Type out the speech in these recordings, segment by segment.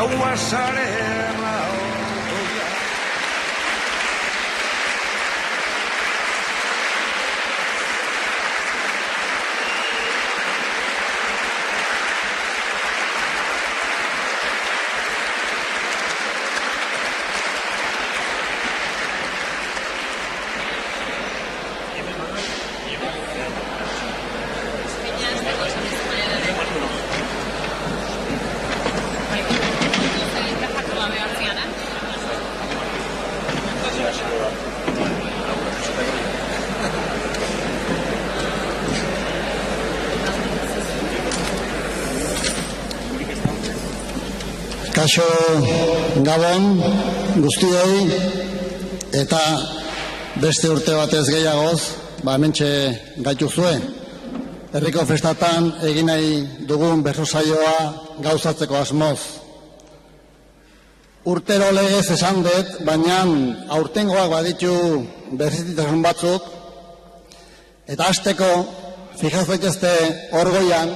gaua sarera otoia. Kaixo Gabon guztioi eta beste urte batez gehiagoz, hementxe gaituzue. Herriko festatan egin nahi dugun bertso saioa gauzatzeko asmoz. Urtero legez esan dut, baina aurtengoak baditu berezitasun batzuk, eta hasteko fijaz daitezte orgoian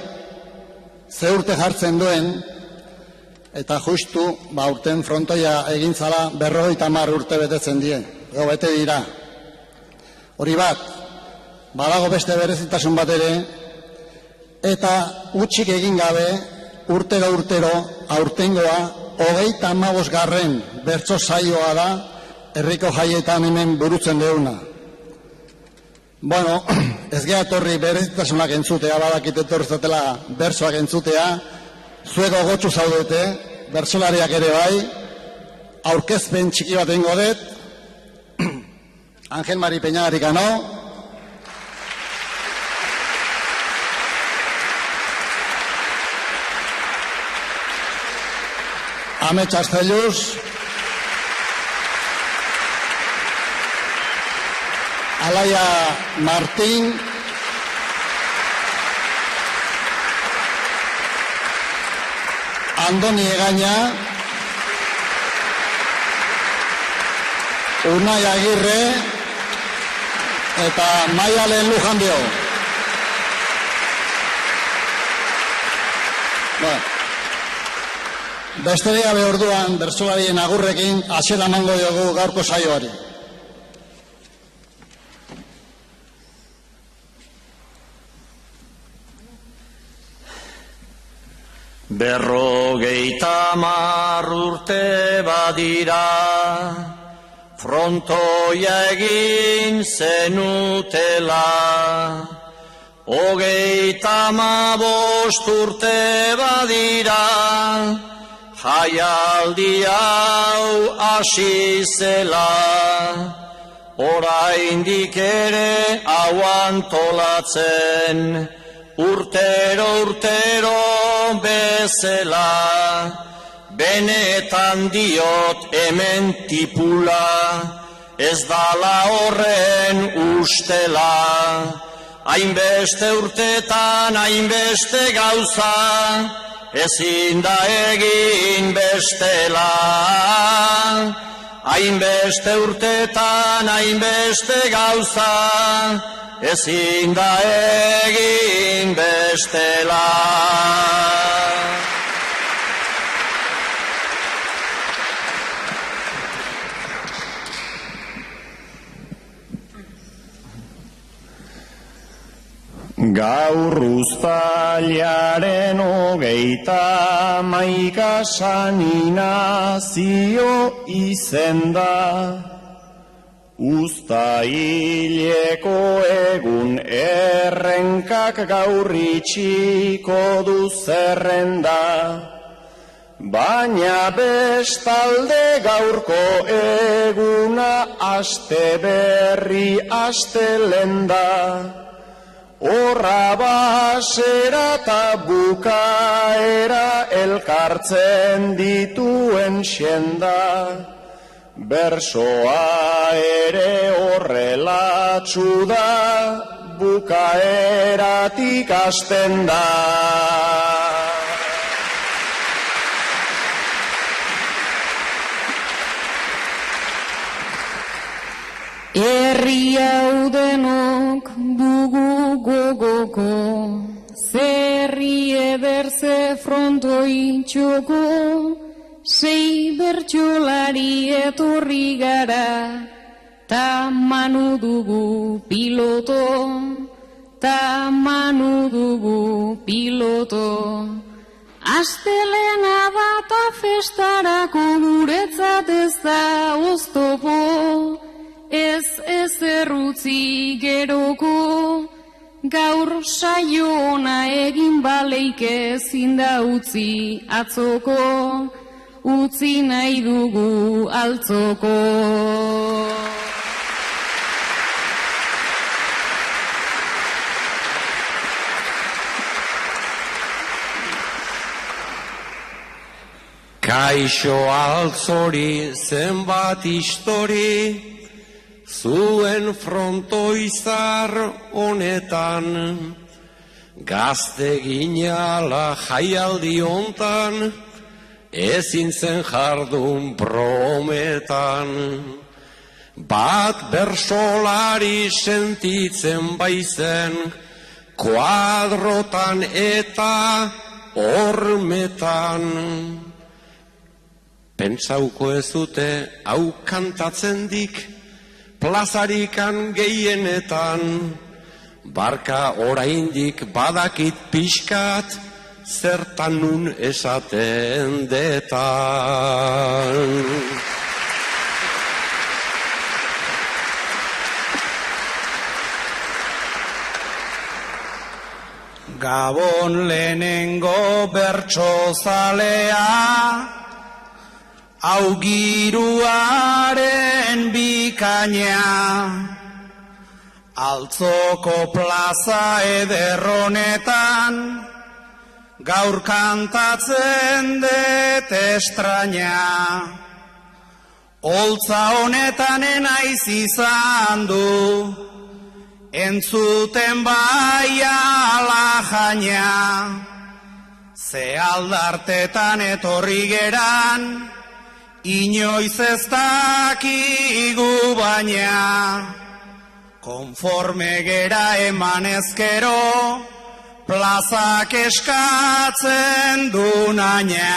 ze urte jartzen duen, eta justu urten frontoia egin zala 50 urte betetzen die, edo bete dira. Hori bat, badago beste berezitasun bat ere, eta utxik egin gabe urtero aurtengoa 35. bertso saioa da herriko jaietan hemen burutzen deuna. Bueno, ez geha etorri berezitasunak entzutea, badakit etorrizatela bertsoak entzutea, zuego gotxu zaudete, bertsolariak ere bai, aurkezpen txiki bat egingo dut, Angel Mari Peñagarikano, Ame Txarzeluz, Alaia Martín, Andoni Egaña, Unai Agirre eta Maialen Lujanbio. Besterik gabe orduan bertsolarien agurrekin hasiera emango diogu gaurko saioari. Berrogeita hamar urte badira, frontoia egin zenutela. 35 urte badira, jaialdi hau hasi zela. Oraindik ere hau antolatzen, urtero bezala, benetan diot hemen tipula, ez dala horren ustela. Hainbeste urtetan, hainbeste gauza, ezin da egin bestela. Hainbeste urtetan, hainbeste gauza, ezin da egin bestela. Gaur uztailaren 31 Sanminazio izen da. Uztaileko egun errenkak gaur itxiko du zerrenda. Baina bestalde gaurko eguna aste berri astelehen da. Horra basera eta bukaera elkartzen dituen xenda. Bersoa ere horrelatxu da, bukaeratik hasten da. Herri hau denok dugu gogoko, zerri ederze frontoi txoko, sei bertsolari etorri gara, ta Manu dugu piloto, ta Manu dugu piloto. Astelena data festarako guretzat ez da oztopo, ez errutzi geroko, gaur saio ona egin baleike ezin da utzi atzoko, utzi nahi dugu altzoko. Kaixo altzori zenbat histori, zuen frontoizar honetan, gazte ginala jaialdi hontan, ezin zen jardun brometan. Bat bersolari sentitzen baizen, kuadrotan eta hormetan. Pentsauko ez dute hau kantatzen dik, plazarikan gehienetan, barka oraindik badakit pixkat, zertan nun esaten detan. Gabon lehenengo bertsozalea, hau giruaren bikaina, altzoko plaza ederronetan, gaur kantatzen dut estraña. Holtza honetan enaiz izan du, entzuten bai ala jaina, ze aldartetan etorri geran, inoiz ez dakigu baina, konforme gera eman ezkero, plazak eskatzen du naina.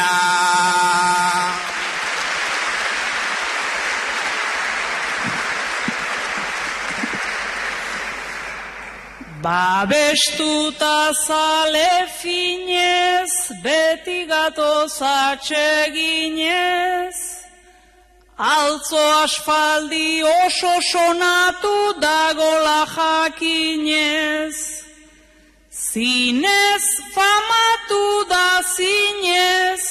Babestuta zale finez, beti gatoz atseginez, altzo asfaldi oso sonatu dagola jakinez, zinez famatu da zinez,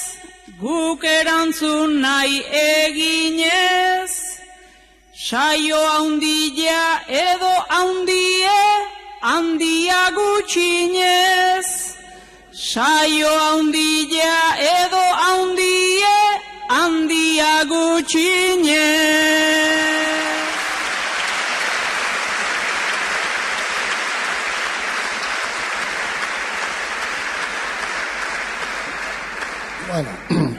guk erantzun nahi eginez, saio handia edo handia gutxinez, saio handia edo handia gutxinez. Bueno,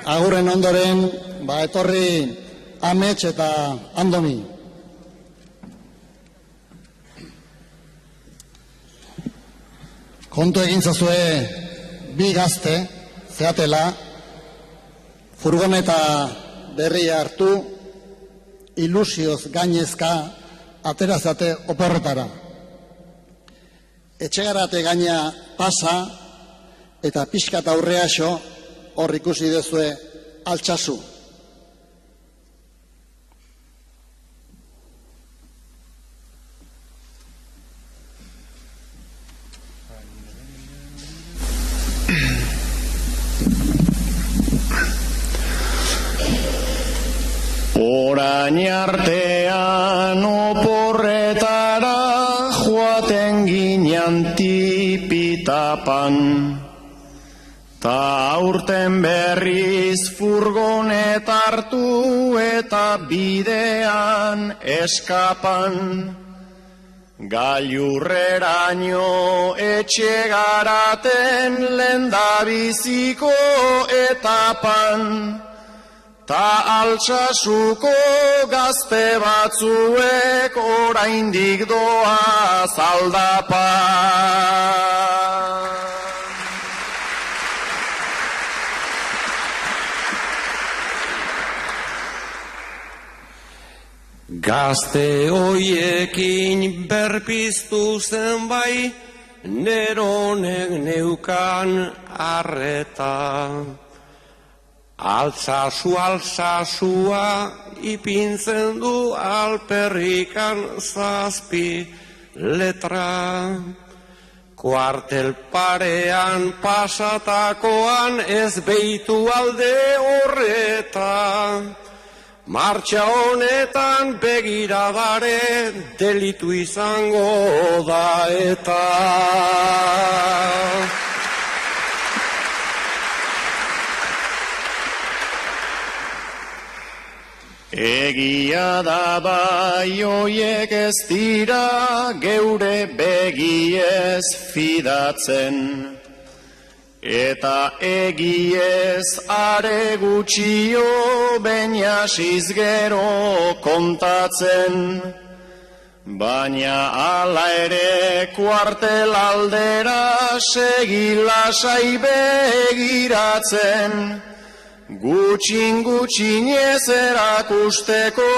agurren ondoren, etorri Amets eta Andomi. Kontu egin zazue bi gazte, zeatela, furgoneta berria hartu, ilusioz gainezka aterazate oporretara. Etxegarate gaina pasa eta pixkat aurreaxo hor ikusi dezue altsasu. Orain artean oporretara joaten ginen tipitapan, ta aurten berriz furgonet hartu eta bidean eskapan. Gailurreraino etxe garaten lehendabiziko etapan, ta altsasuko gazte batzuek oraindik doaz aldapan. Gazte hoiekin berpiztu zen bai, Neronek neukan arreta. Altsasua ipintzen du alperrikan 7 letra. Kuartel parean pasatakoan ez beitu alde horreta. Martxa honetan begiradare delitu izango da eta. Egia da bai oiek ez dira geure begiez fidatzen. Eta egiez are gutxio bainasiz gero kontatzen. Baina hala ere kuartel aldera segi lasai begiratzen. Gutxinez erakusteko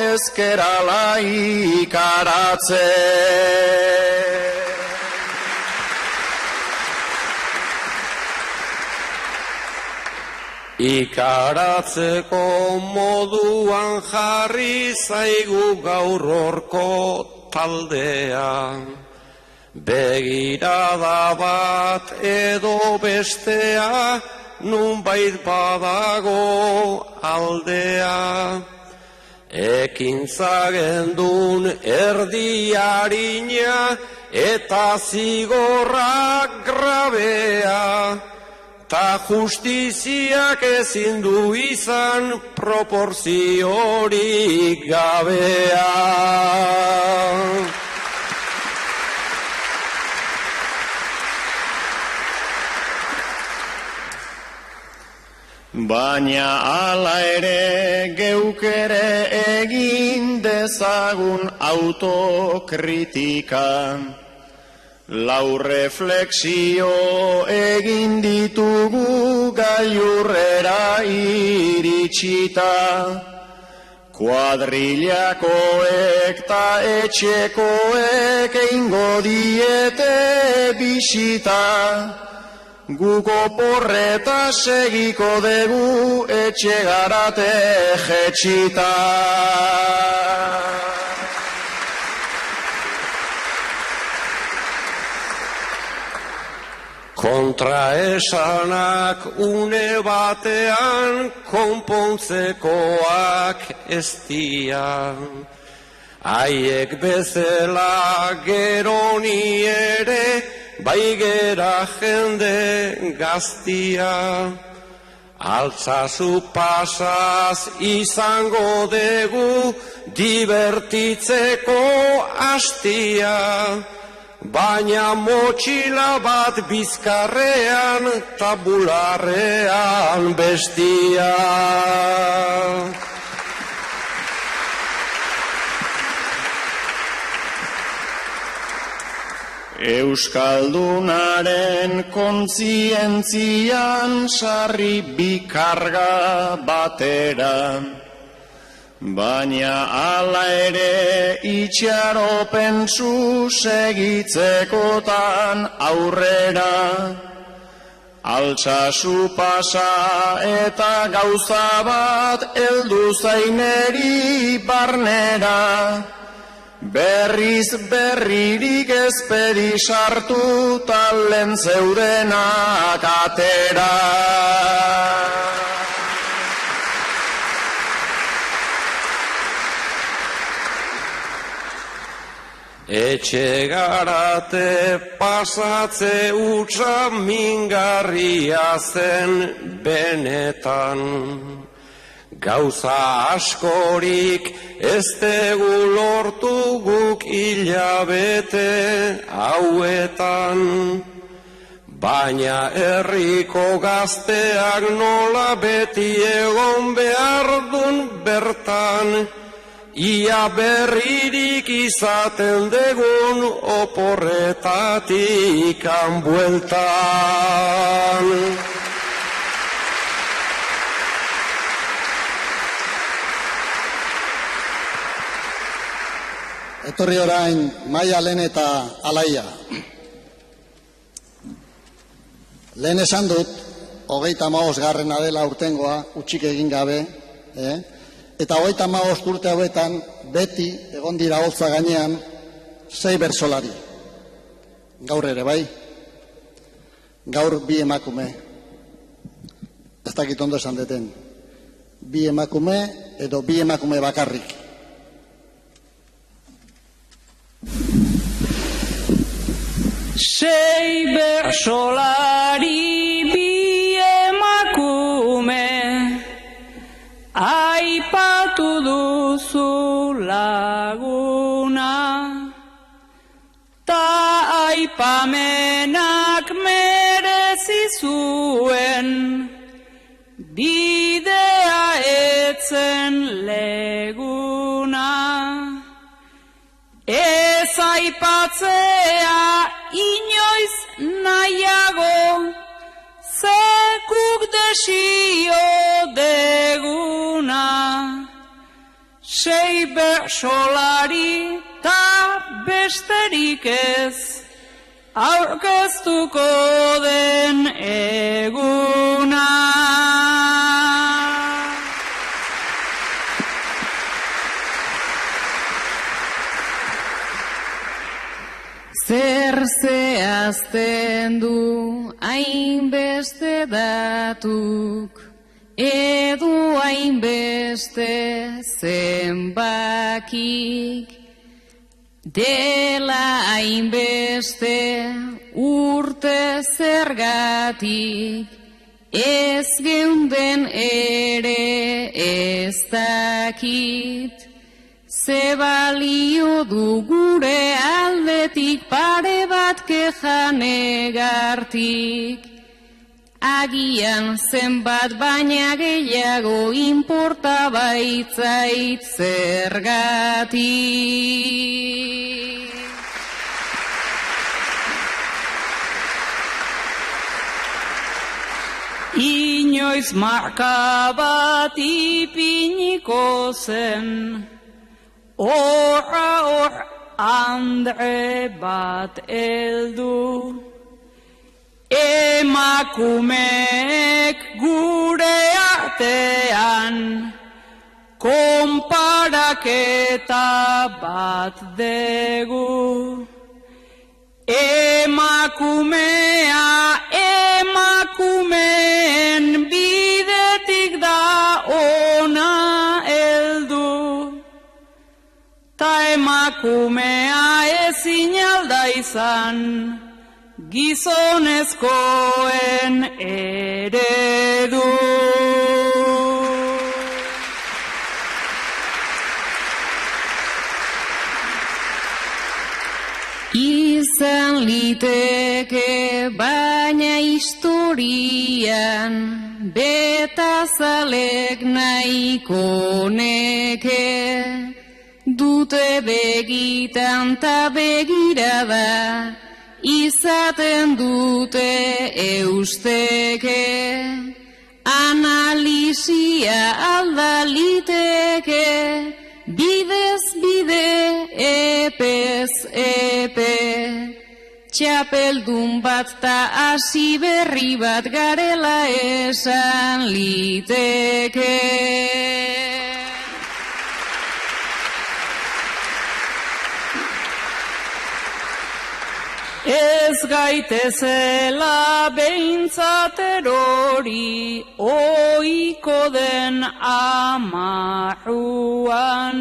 ezkerala ikaratzen. Ikaratzeko moduan jarri zaigu gaur horko taldea. Begirada bat edo bestea, nunbait badago aldea. Ekintza gendun erdi harina eta zigorrak grabea. Ta justiziak ezin du izan proporziorik gabea. Baina hala ere geuk ere egin dezagun autokritika. Lau refleksio egin ditugu gailurrera iritsita. Kuadrilakoek ta etxekoek eingo diete bisita. Guko porreta segiko dugu etxe garate jetxita. Kontraesanak une batean konpontzekoak ez dira. Haiek bezala geroni ere bai gera jende gaztia. Altsasu pasaz izango dugu divertitzeko astia. Baina motxila bat bizkarrean, tabularrean bestia. Euskaldunaren kontzientzian sarri bikarga batera. Baina hala ere itxaropentsu segitzekotan aurrera. Altsasu pasa eta gauza bat heldu zaineri barnera. Berriz berririk ezpedi sartu talen zeudenak atera. Etxe garate pasatze utza mingarria zen benetan. Gauza askorik ez dugu lortu guk hilabete hauetan. Baina herriko gazteak nola beti egon behar dun bertan. Ia berririk izaten degun oporretatik bueltan. etorri orain Maia, Lehen eta Alaia. Lehen esan dut, 35. dela urtengoa, utxik egin gabe, eta 35 urte hauetan beti egon dira holtza gainean 6 bertsolari. Gaur ere bai, gaur 2 emakume. Ez dakit ondo esan deten. 2 emakume edo 2 emakume bakarrik. Sei bersolari 2 emakume, aipatu duzu laguna, ta aipamenak merezi zuen, bidea etzen leguna. Ez aipatzea inoiz nahiago, zekuk desio deguna. 6 bersolari ta besterik ez, aurkeztuko den eguna. Zer zehazten du hainbeste datuk, edo hainbeste zenbakik, dela hainbeste urte zergatik, ez geunden ere ez dakit. Ze balio du gure aldetik pare bat kejanegartik, agian zenbat baina gehiago inporta baitzait zergatik. Inoiz marka bat ipiniko zen, hor andre bat eldu, emakumeek gure artean konparaketa bat degu. Emakumea emakumeen bidetik da ona heldu, ta emakumea ezin alda izan gizonezkoen eredu. Izan liteke baina historian betazalek nahiko neke, dute begitan ta begirada izaten dute eusteke, analizia alda liteke, bidez bide, epez epe, txapeldun bat ta hasi berri bat garela esan liteke. Ez gaitezela behintzat erori, ohiko den amarruan.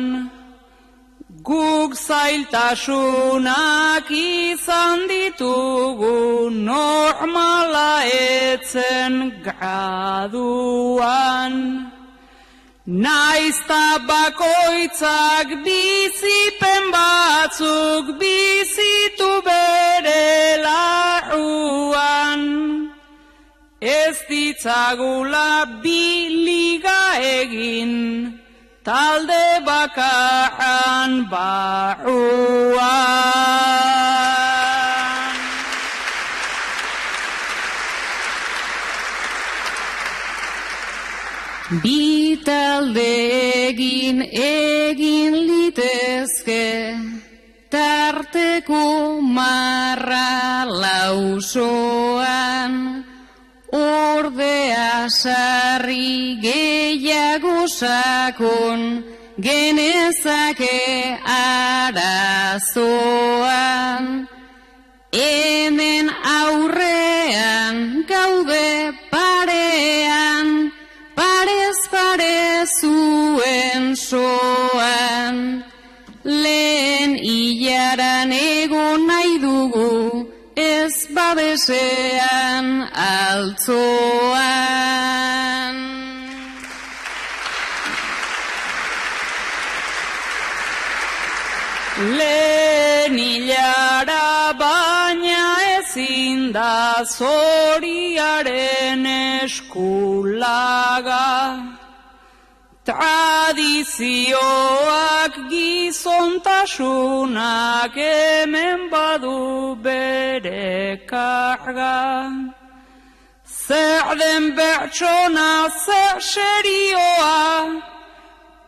Guk zailtasunak izan ditugu normala etzen graduan. Naizta bakoitzak bizipen batzuk bizitu bere larruan, ez ditzagula biliga egin talde bakarran barruan. Bi talde egin litezke, arteko marra lausoan, ordea sarri gehiago sakon, genezake arazoan. Hemen aurrean gaude parean, parez pare zuen soan. Lehen ilaran egon nahi dugu, ez babesean altzoan. Lehen hilara baina ezin da zoriaren eskulaga. Tradizioak gizontasunak hemen badu bere karga. Zer den pertsona, zer serioa,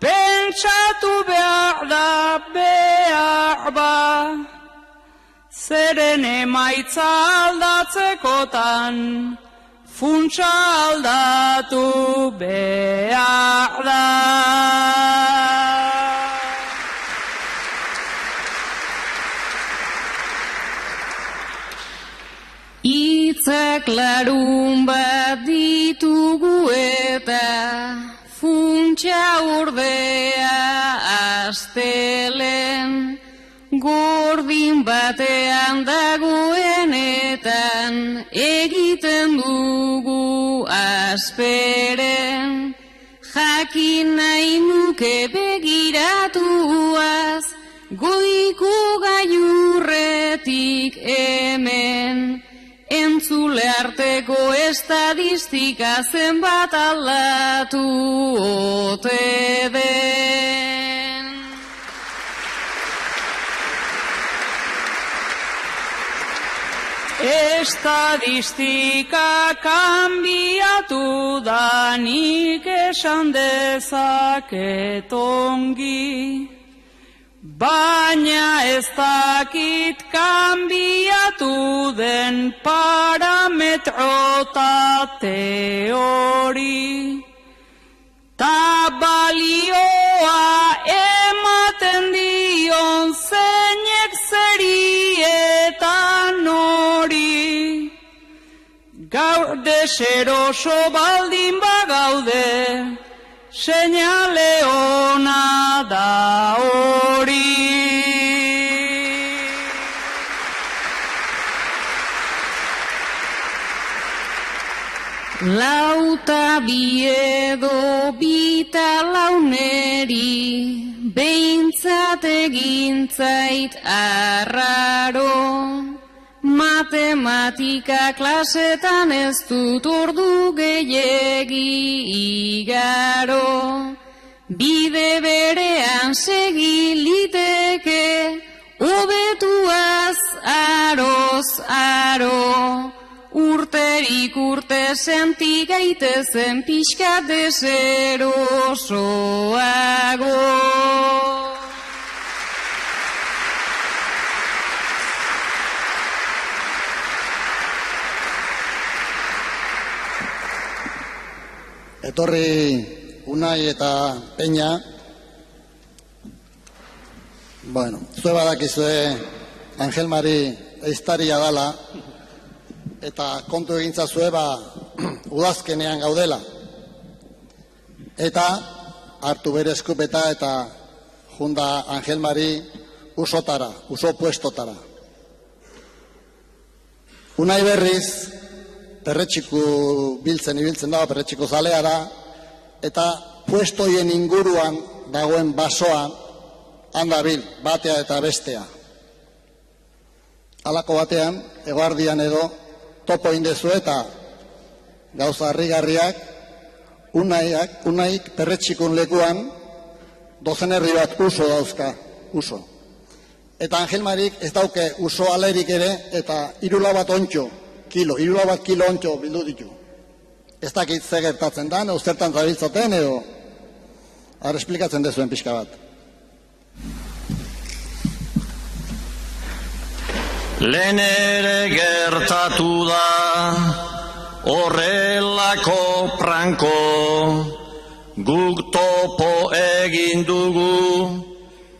pentsatu behar da behar ba. Zeren emaitza aldatzekotan, funtsa aldatu behar da. Itzak larun bat ditugu eta funtsa ordea astelen, gordin batean dagoenetan egiten dugu asperen. Jakin nahi nuke begiratuaz, goiko gailurretik hemen, entzule arteko estadistika zenbat aldatu ote den. Estadistika kanbiatu da, nik esan dezaket ongi, baina ez dakit kanbiatu den parametro ta teori. Ta balioa ematen dion zeinek zeri eta nori. Gaur deseroso baldin bagaude, seinale ona da hori. Lauta biedo bita launeri, behintzat egintzait arraro. Matematika klasetan ez dut ordu gehiegi igaro. Bide berean segi liteke, hobetuaz aroz aro. Urterik urte senti gaitezen pixka deserosoago. Etorri Unai eta Peña. Bueno, zue badakizue Angel Mari ehiztaria dala, eta kontu egintza zue udazkenean gaudela. Eta hartu bere eskupeta eta junda Angel Mari usotara, uso puestotara. Unai berriz, perretxiku ibiltzen da, perretxiku zalea da, eta puestoien inguruan dagoen basoan handabil, batea eta bestea. Halako batean, eguardian edo, topo indezu eta gauza harrigarriak, Unaik perretxikun lekuan dozen herri bat uso dauzka, uso. Eta Angel Marik ez dauke uso alerik ere, eta 3 bat ontxo, kilo ontxo bildu ditu. Ez dakit ze gertatzen da, edo zertan zabiltzaten, edo esplikatzen dezuen pixka bat. Lehen ere gertatu da horrelako pranko, guk topo egin dugu,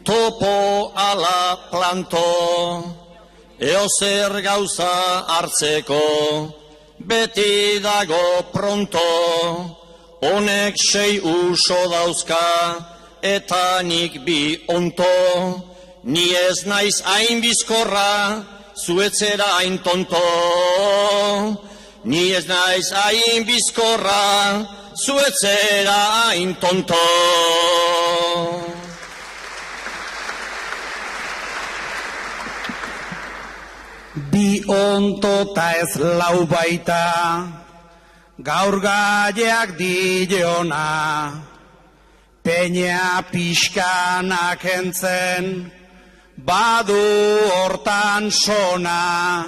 topo ala planto, eozer gauza hartzeko, beti dago pronto, honek 6 uso dauzka, eta nik 2 onto, ni ez naiz hain bizkorra, zuetzera hain tonto. Ni ez naiz hain bizkorra, zuetzera hain tonto. Bi onto ta ez lau baita, gaur gaileak dileona, peña pixkanak entzen, badu hortan sona,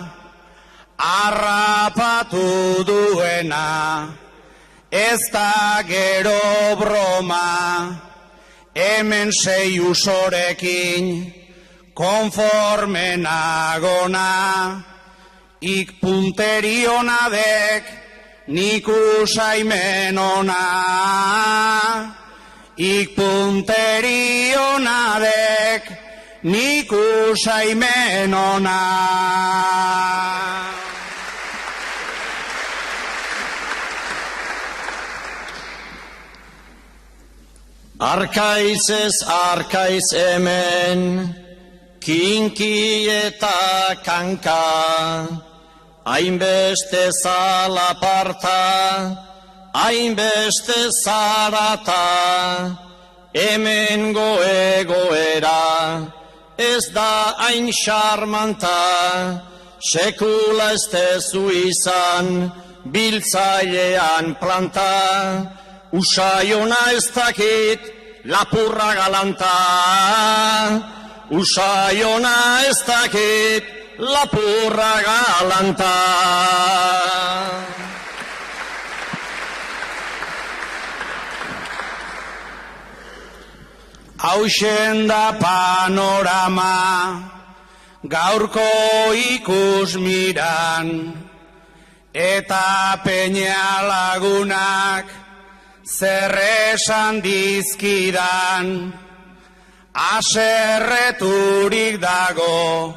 harrapatu duena, ez da gero broma, hemen 6 usorekin, konforme nagona, ik punteriona dek, nik usaimen ona, ik punteriona dek, nik usaimen ona. Arkaiz ez arkaiz hemen, kinki eta kanka, hainbeste zalaparta, hainbeste zarata, hemengo egoera, ez da hain xarmanta, sekula ez tezu izan, biltzailean planta, usaiona ez dakit, lapurra galanta. Usaiona ez dakit, lapurra galanta. Hauxen da panorama, gaurko ikusmiran, eta peña lagunak zer esan dizkidan, aserreturik dago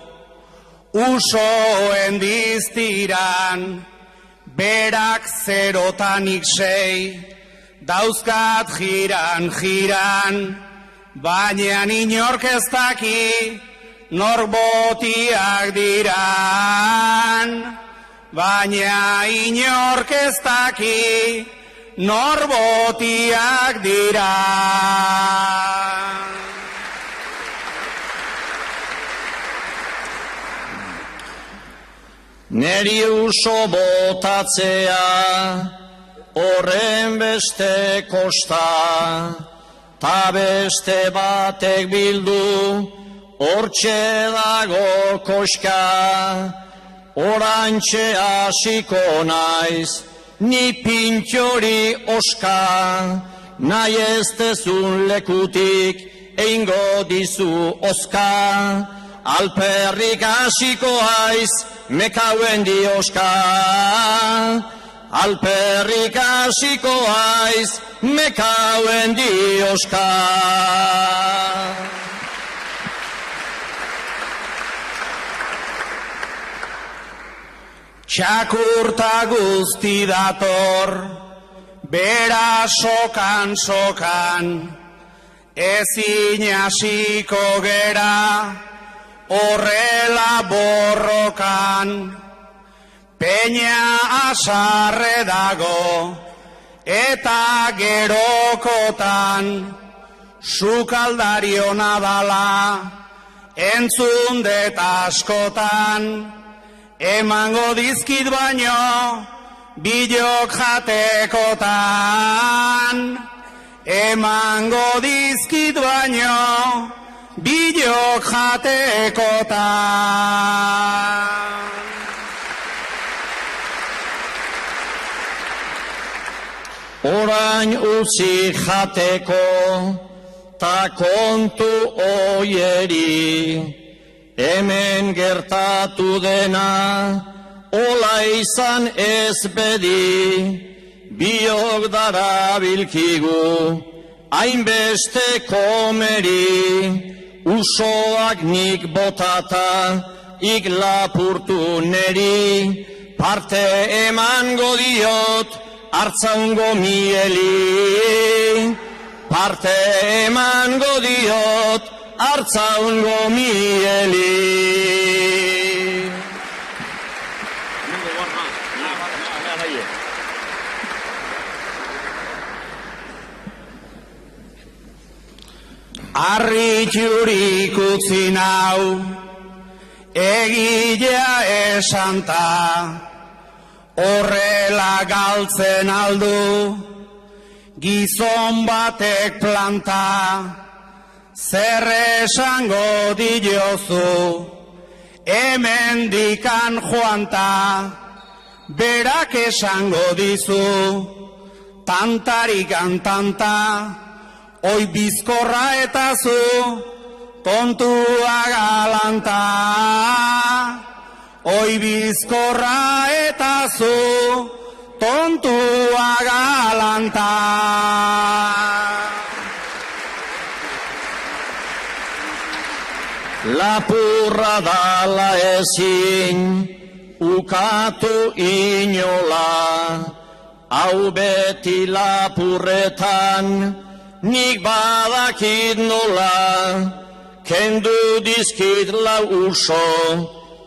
usoen diztiran, berak 0tanik 6 dauzkat jiran, baina inork ez daki nor botiak diran, baina inork ez daki nor botiak diran. Neri uso botatzea, horren beste kosta, ta beste batek bildu, hortxe dago koska, orantxe hasiko naiz, ni pintxori oska, nahi ez dezun lekutik, eingo dizu oska, alperrik hasiko aiz, mekauen dioska, alperrik hasiko aiz, mekauen dioska. Txakurta guzti dator, bera sokan, ezin hasiko gera, horrela borrokan, peña asarre dago, eta gerokotan, sukaldariona dala, entzun det askotan, emango dizkit baino, bilok jatekotan, emango dizkit baino, bilok jatekotan. Orain utzi jateko, ta kontu oieri, hemen gertatu dena, ola izan ez bedi, biok dara bilkigu, hainbeste komeri, usoak nik botata, ik lapurtu neri, parte emango diot, hartzaungo mieli, parte emango diot, hartzaungo mieli. Arritxurik utzi nau, egilea esanta, horrela galtzen aldu, gizon batek planta, zer esango diozu, hemen dikan joanta, berak esango dizu, tantarikan tanta, oi bizkorra eta zu, tontua galanta. Oi bizkorra eta zu, tontua galanta. Lapurra dala ezin, ukatu inola, hau beti lapurretan, nik badakit nola, kendu dizkit lau uso,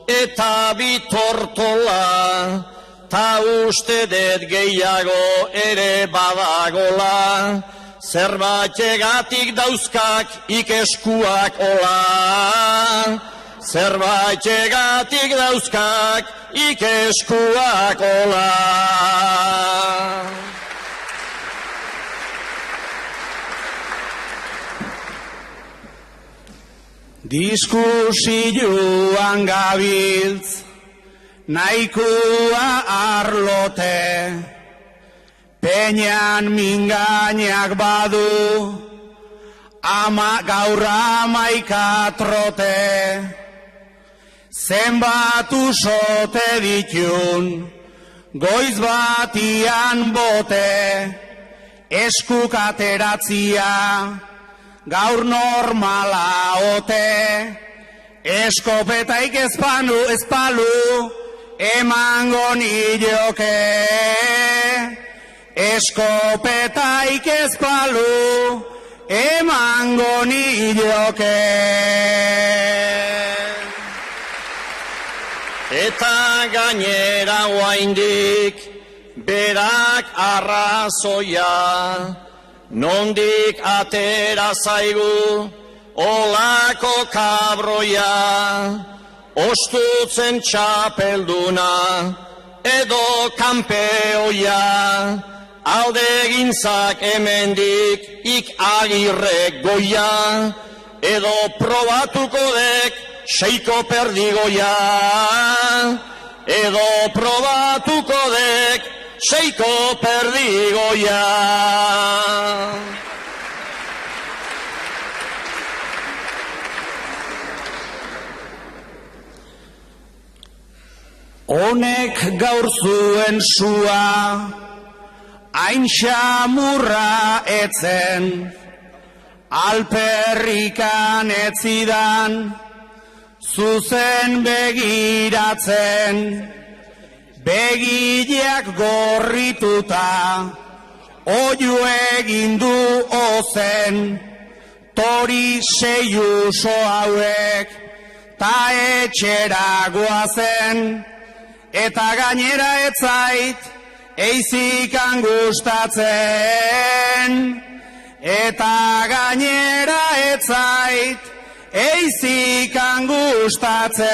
eta bitortola, ta uste dut gehiago ere badagola, zerbaitegatik dauzkak ikeskuak ola, zerbaitegatik dauzkak ikeskuak ola. Diskusioan gabiltz, nahikoa arlote, peñan mingainak badu, gaur 11 trote, zenbat usote ditun, goiz batian bote, eskuk ateratzia, gaur normala ote, eskopetaik ezpalu, emango nioke. Eskopetaik ezpalu, emango nioke. Eta gainera oraindik berak arrazoia, nondik atera zaigu olako kabroia, ostutzen txapelduna edo kanpeoia, alde gintzak hemendik ik Agirrek goia, edo probatuko dek seiko perdigoia, edo probatuko dek seiko perdigoia. Honek gaur zuen sua, hain xamurra etzen, alperrikan etzidan, zuzen begiratzen, begileak gorrituta, oiu egin du ozen, tori 6 uso hauek, ta etxera goazen, eta gainera etzait, eizikan gustatzen, eta gainera etzait, eizikan gustatzen.